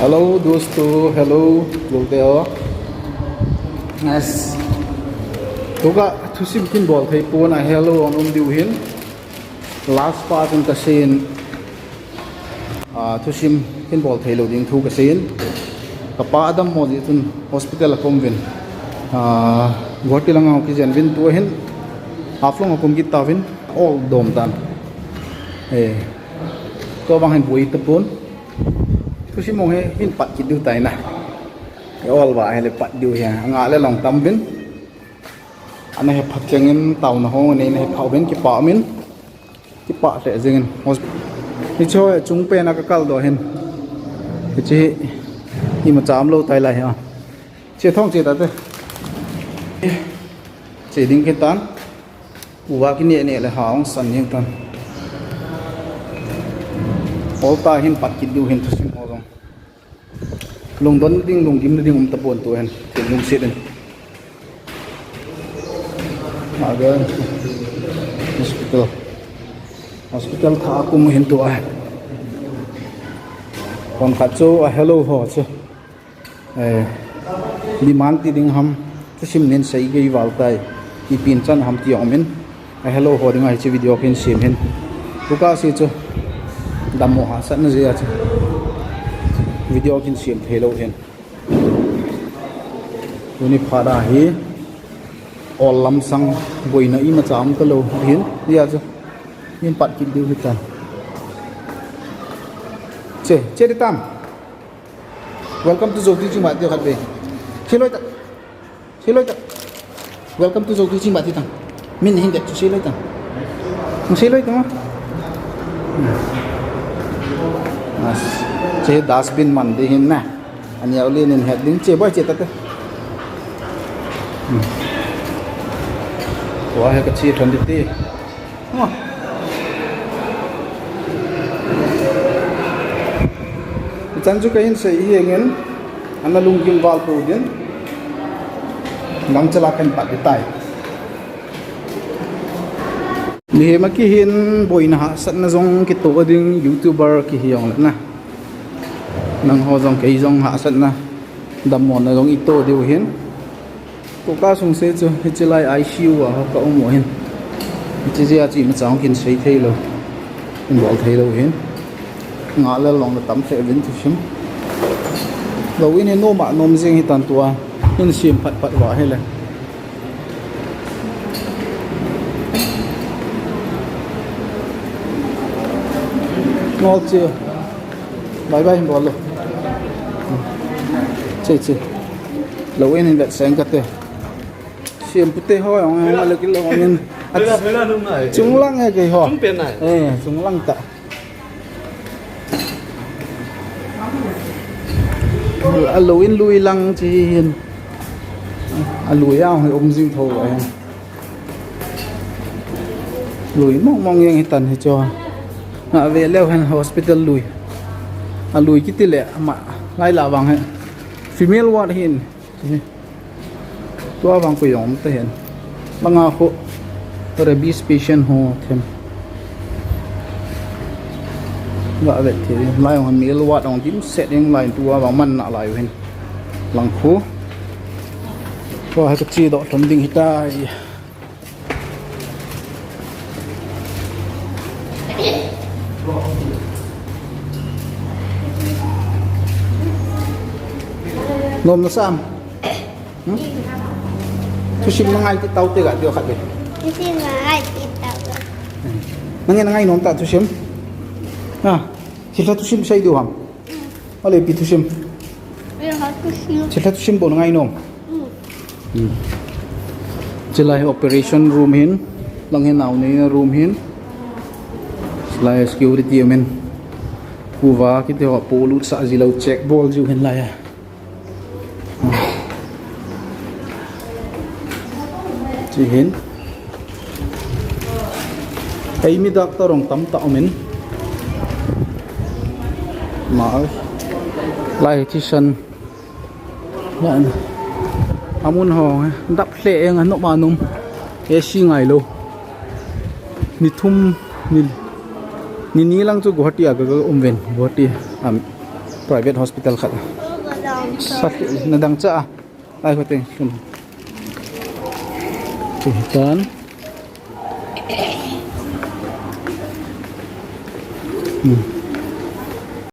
हेलो दोस्तों, हेलो बोलते हो yes तुगा थुसिम किन बोल थे पोना हेलो अनुम दिउहिन last part in kasin थुसिम किन बोल थे लोडिंग थु kasin kapa adam mo ditun hospital akomvin guwahati lang ako kijan vin tuhin aflong akom git tawin all dom tan to bang hen bui tapon tu si mong he hin pat kit du tai na all wa hele pat du ya nga le long tam bin ana he phat chengin taw na ho ne he phau bin ki pa min ki pa le jengin ni cho chung pe na ka kal do hen chi ni ma cham lo tai lai ha che thong che ta te che ding ke tan uwa ki ne le haung san yang tan ta hin pat kit du hin thusim ho dong lung don ding lung dim ding tapon tu hen tin lung sit den aga hospital tha kum hin tu a kon kha cho a hello ho che di man ti ding ham thusim nen sei gei wal tai ki pin chan ham ti omin a hello ho ding ai che video kin sim hen tu ka si cho damo ha san je a video kin sim thelo hen uni phada hi all lam sang boina i ma cham ka lo hin ya chu min pat kin diu hitan che de tam welcome to Zoti Ching Mati khat be chiloi ta welcome to Zoti Ching Mati tang min hin de chiloi ta che dustbin man de hin na ani auli nin heading che boy che ta te wa ha ka chi thon di ti chan chu kain sei hi ngen ana lung kim wal pu din nang chala kan pat tai ni ma ki hin boina ha sat na zong ki to ding youtuber ki hiong na nang ho zong ke zong ha sat na damon na zong ito diu hin ko ka sung se chu hi chilai ICU wa ka mo hin chi ji a chi ma chang kin sei thei lo in bol thei lo hin nga le long na tam se vin tu sim lo win no ma nom jing hi tan tua in sim phat wa he le ngol chi bye bye bol lo che lo win in that sang ka te sim pute ho ang le ki lo min chung lang he ke ho chung pen nai chung lang ta aloin lui lang chi hin alui ao hay jing thâu vậy lui mong yang hitan hi cho về leo han hospital lui kiti le ma lai la wang he female ward hin tua wang ko yom te hen banga kho rabies patient ho them và vậy thì lai on male ward on tim setting line tua wang man na lai hen lang kho ko ha chi do thom ding hita nom na sam tu sim na ngai ti tau te ga dio khat be tu sim na ngai ti tau na ngai nom ta tu sim ha sila tu sim sai do ham ole pi tu sim sila tu sim bo ngai nom sila operation room hin lang hin naw ni room hin sila security men kuwa ki te polu sa zilo check ball ju hin la ya chi hin ai mi doctor ong tam ta men ma lai thi san yan amun ho dap hle eng an no manum e si ngai lo ni thum ni lang chu Guwahati aga umven Guwahati am private hospital khat sakit nadang cha ai ko ting sun Tuhan